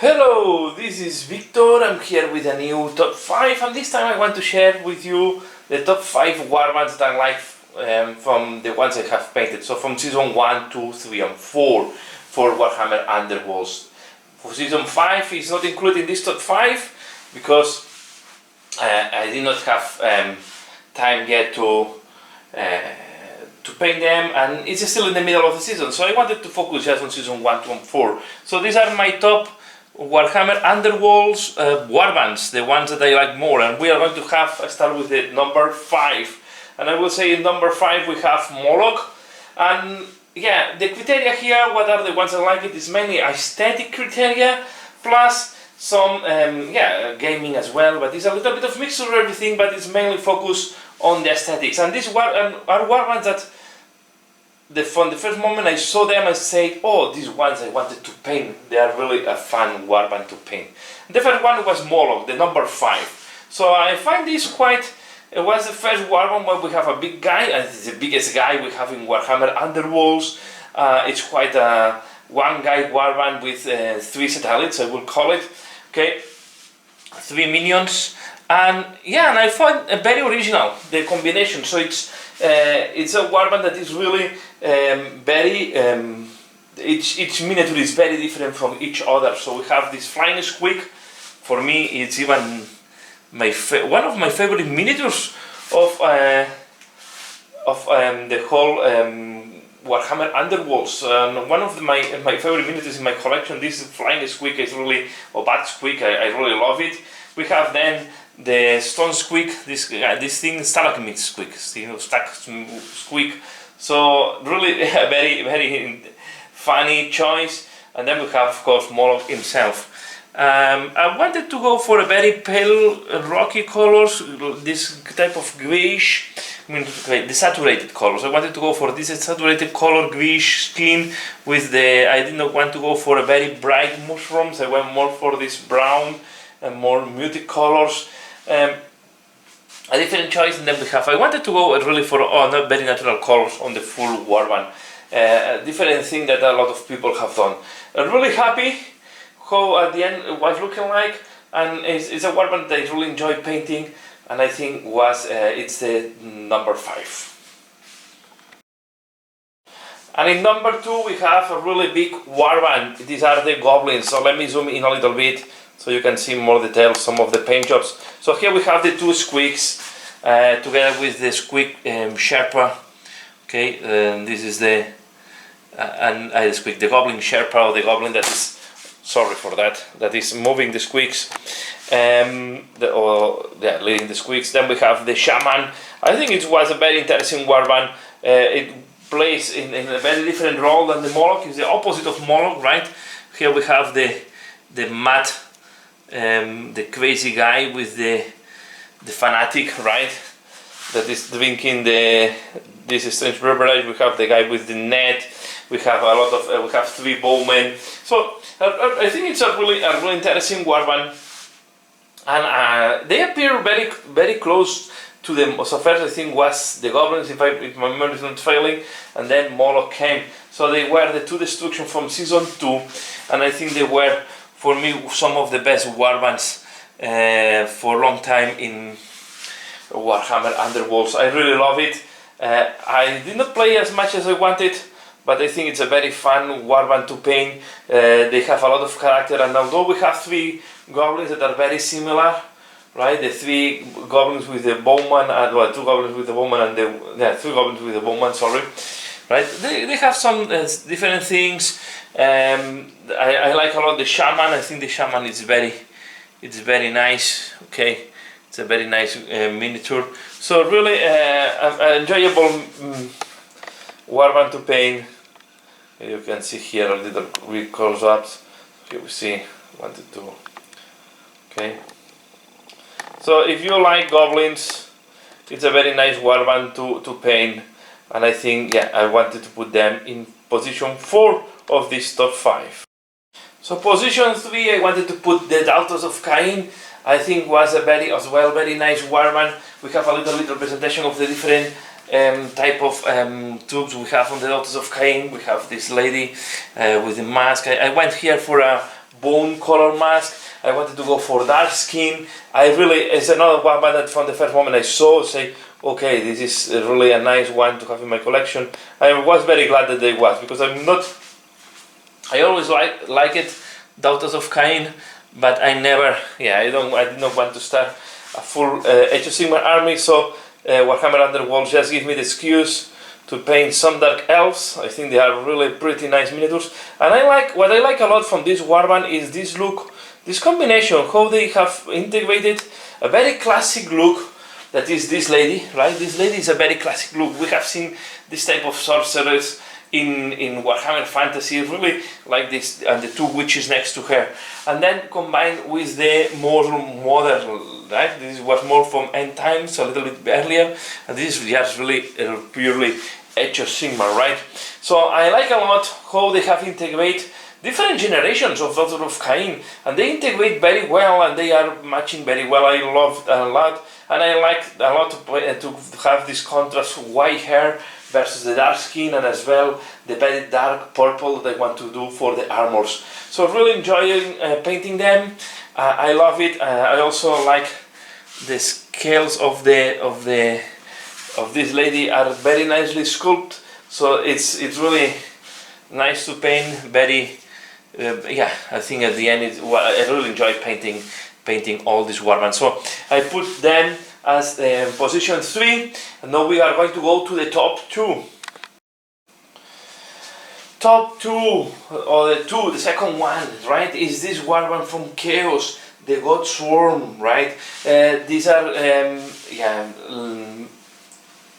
Hello, this is Victor. I'm here with a new top 5, and this time I want to share with you the top 5 warbands that I like from the ones I have painted. So from season 1, 2, 3 and 4 for Warhammer Underwrolds. For season 5 is not included in this top 5 because I did not have time yet to paint them, and it's still in the middle of the season, so I wanted to focus just on season 1, 2 and 4. So these are my top Warhammer Underwrolds Warbands, the ones that I like more, and we are going to start with the number 5. And I will say in number 5 we have Moloch, and yeah, the criteria here, what are the ones I like? It is mainly aesthetic criteria, plus some gaming as well, but it's a little bit of mixture of everything, but it's mainly focused on the aesthetics. And these are warbands that from the first moment I saw them, I said, oh, these ones I wanted to paint. They are really a fun warband to paint. The first one was Moloch, the number 5. So I find this quite, it was the first warband where we have a big guy, and it's the biggest guy we have in Warhammer Underwrolds. It's quite a one guy warband with 3 satellites, I will call it. Okay, 3 minions. And yeah, and I find very original, the combination. So it's a warband that is really very, each miniature is very different from each other. So we have this flying squeak. For me, it's even one of my favorite miniatures of the whole Warhammer Underwrolds. One of my favorite miniatures in my collection. This flying squeak is really, or bat squeak. I really love it. We have then the stone squeak, this thing, stalagmite squeak, stack squeak. So really a very funny choice. And then we have, of course, Moloch himself. I wanted to go for a very pale, rocky colors, this type of greyish, the saturated colors. I wanted to go for this saturated color, greyish skin with I did not want to go for a very bright mushrooms. I went more for this brown and more muted colors. A different choice, and then I wanted to go really for not very natural colors on the full warband. A different thing that a lot of people have done. I'm really happy how at the end it was looking like, and it's a warband that I really enjoy painting, and I think it's the number 5. And in number 2 we have a really big warband. These are the goblins. So let me zoom in a little bit so you can see more details, some of the paint jobs. So here we have the 2 squeaks together with the squeak Sherpa. Okay, this is the squeak, the goblin Sherpa, or the goblin that is, sorry for that, that is moving the squeaks, leading the squeaks. Then we have the shaman. I think it was a very interesting warband. It plays in a very different role than the Moloch. It's the opposite of Moloch, right? Here we have the mad, the crazy guy with the fanatic, right? That is drinking this strange beverage. We have the guy with the net. We have a lot of we have 3 bowmen. So I think it's a really interesting warband, and they appear very close to them. So first I think was the goblins, if my memory is not failing, and then Moloch came. So they were the 2 destruction from season 2, and I think they were, for me, some of the best warbands for a long time in Warhammer Underwrolds. I really love it. I did not play as much as I wanted, but I think it's a very fun warband to paint. They have a lot of character, and although we have 3 goblins that are very similar, right? The 3 goblins with the bowman, 2 goblins with the bowman, and 3 goblins with the bowman. Sorry, right? They have some different things. I like a lot the shaman. I think the shaman is very nice. Okay, it's a very nice miniature. So really an enjoyable warband to paint. You can see here a little close ups. Here we see 1 to 2. Okay. So if you like goblins, it's a very nice warband to paint, and I think I wanted to put them in position 4 of this top 5. So position 3, I wanted to put the Daughters of Cain. I think was a very nice warband. We have a little representation of the different type of tubes we have on the Daughters of Cain. We have this lady with the mask. I went here for a bone color mask. I wanted to go for dark skin. It's another warband that from the first moment I saw, say, okay, this is really a nice one to have in my collection. I was very glad that they was, because I always like it, Daughters of Cain, but I did not want to start a full Age of Sigmar army, so Warhammer Underwrolds just give me the excuse to paint some dark elves. I think they are really pretty nice miniatures, and what I like a lot from this warband is this look, this combination, how they have integrated a very classic look. That is this lady, right? This lady is a very classic look. We have seen this type of sorcerers in Warhammer Fantasy, really like this, and the two witches next to her. And then combined with the more modern, right? This was more from End Times, a little bit earlier, and this is just really purely Age of Sigmar, right? So I like a lot how they have integrated different generations of Daughters of Cain, and they integrate very well, and they are matching very well. I love a lot, and I like a lot to have this contrast, white hair versus the dark skin, and as well the very dark purple that I want to do for the armors. So really enjoying painting them. I love it. I also like the scales of this lady are very nicely sculpted. So it's really nice to paint. Very I think at the end I really enjoy painting all these warbands. So I put them as position 3, and now we are going to go to the top 2. Top 2, or the second one, right, is this warband from Chaos, the God Swarm, right? These are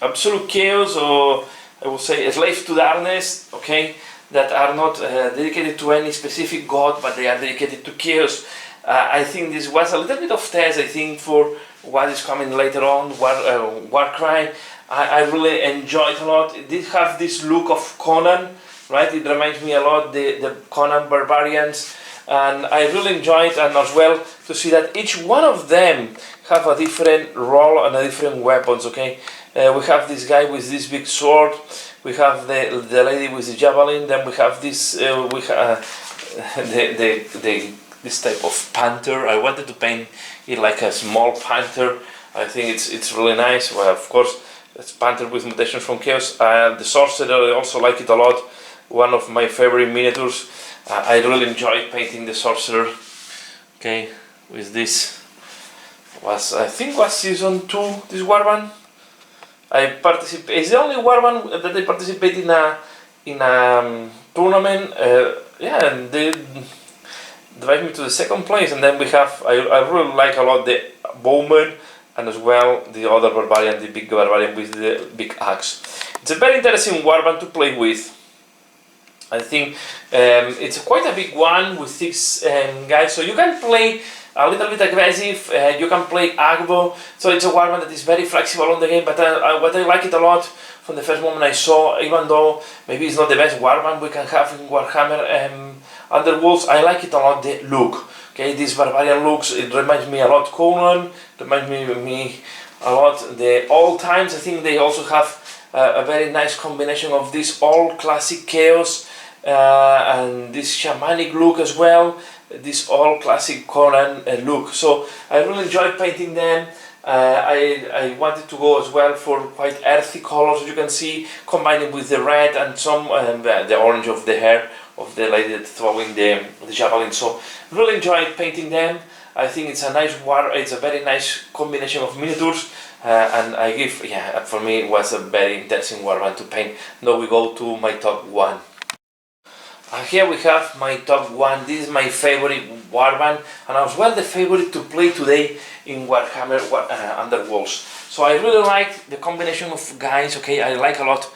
absolute chaos, or I would say slaves to darkness, okay, that are not dedicated to any specific god, but they are dedicated to chaos. I think this was a little bit of test, I think, for what is coming later on, Warcry. I really enjoyed a lot. It did have this look of Conan, right? It reminds me a lot the Conan Barbarians, and I really enjoyed, and as well to see that each one of them have a different role and a different weapons, okay? We have this guy with this big sword, we have the lady with the javelin, then we have this this type of panther. I wanted to paint it like a small panther. I think it's really nice. Well, of course, it's panther with mutations from Chaos. The sorcerer, I also like it a lot. One of my favorite miniatures. I really enjoyed painting the sorcerer. Okay, with this I think was season 2. This warband. It's the only warband that I participate in a tournament. And they drive me to the second place, and then we have, I really like a lot the bowman, and as well the other barbarian, the big barbarian with the big axe. It's a very interesting warband to play with. I think it's quite a big one with 6 guys, so you can play a little bit aggressive, you can play aggro, so it's a warband that is very flexible on the game, but what I like it a lot from the first moment I saw, even though maybe it's not the best warband we can have in Warhammer Underwrolds, I like it a lot, the look. Okay, these barbarian looks, it reminds me a lot Conan, reminds me a lot the old times. I think they also have a very nice combination of this old classic chaos and this shamanic look as well, this old classic Conan look. So I really enjoyed painting them. I wanted to go as well for quite earthy colors, as you can see, combining with the red and some the orange of the hair of the lady that's throwing the javelin. So really enjoyed painting them. I think it's a nice it's a very nice combination of miniatures, and I give, for me it was a very interesting warband to paint. Now we go to my top 1. And here we have my top 1. This is my favorite warband, and as well the favorite to play today in Warhammer Underwrolds. So I really like the combination of guys. Okay, I like a lot.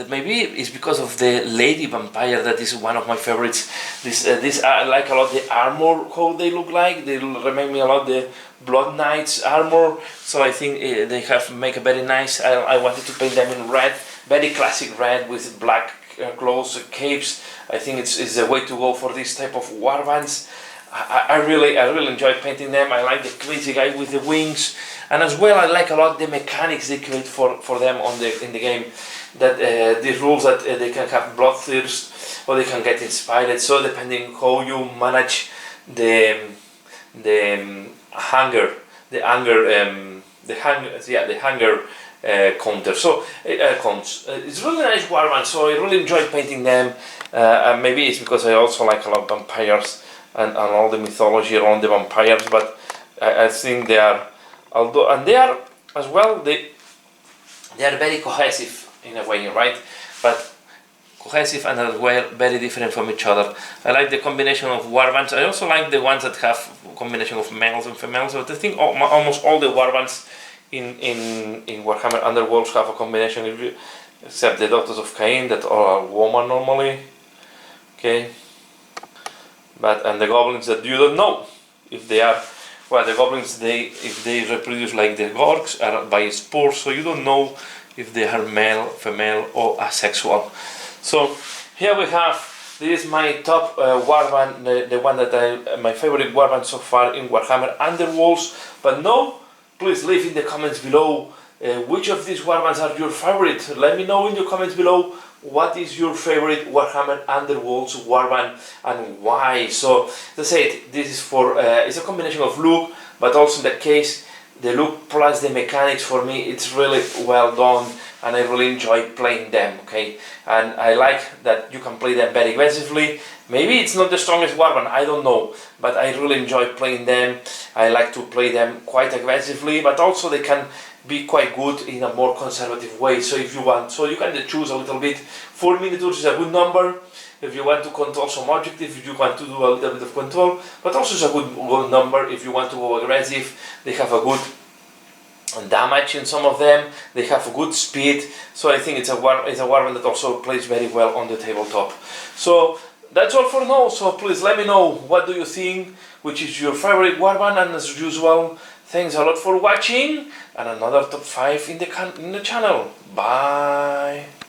Maybe it's because of the lady vampire that is one of my favorites. This I like a lot the armor, how they look like. They remind me a lot the Blood Knights armor. So I think they have make a very nice. I wanted to paint them in red, very classic red with black clothes, capes. I think it's the way to go for this type of warbands. I really enjoy painting them. I like the crazy guy with the wings, and as well I like a lot the mechanics they create for them in the game. That these rules that they can have bloodthirst or they can get inspired. So depending how you manage the hunger, the hunger counter. So it's really nice warband. So I really enjoy painting them. And maybe it's because I also like a lot of vampires and all the mythology around the vampires. But I think they are, and they are as well. They are very cohesive in a way, right? But cohesive and as well very different from each other. I like the combination of warbands. I also like the ones that have a combination of males and females. But I think almost all the warbands in Warhammer Underworlds have a combination, except the Daughters of Cain that are woman normally. Okay, and the goblins that you don't know if they are. Well, the goblins, if they reproduce like the gorks are by spores, so you don't know if they are male, female, or asexual. So here we have, this is my top warband, the one that my favorite warband so far in Warhammer Underworlds. But now, please leave in the comments below which of these warbands are your favorite. Let me know in the comments below what is your favorite Warhammer Underworlds warband and why. So as I said, this is for it's a combination of look, but also in the case the look plus the mechanics, for me it's really well done and I really enjoy playing them. Okay, and I like that you can play them very aggressively. Maybe it's not the strongest warband, I don't know, but I really enjoy playing them. I like to play them quite aggressively, but also they can be quite good in a more conservative way. So if you want, so you can choose a little bit. 4 miniatures is a good number if you want to control some objective, if you want to do a little bit of control, but also it's a good number if you want to go aggressive. They have a good damage in some of them, they have a good speed, so I think it's a warband that also plays very well on the tabletop. So that's all for now, so please let me know what do you think, which is your favorite warband, and as usual, thanks a lot for watching, and another top 5 in the channel. Bye!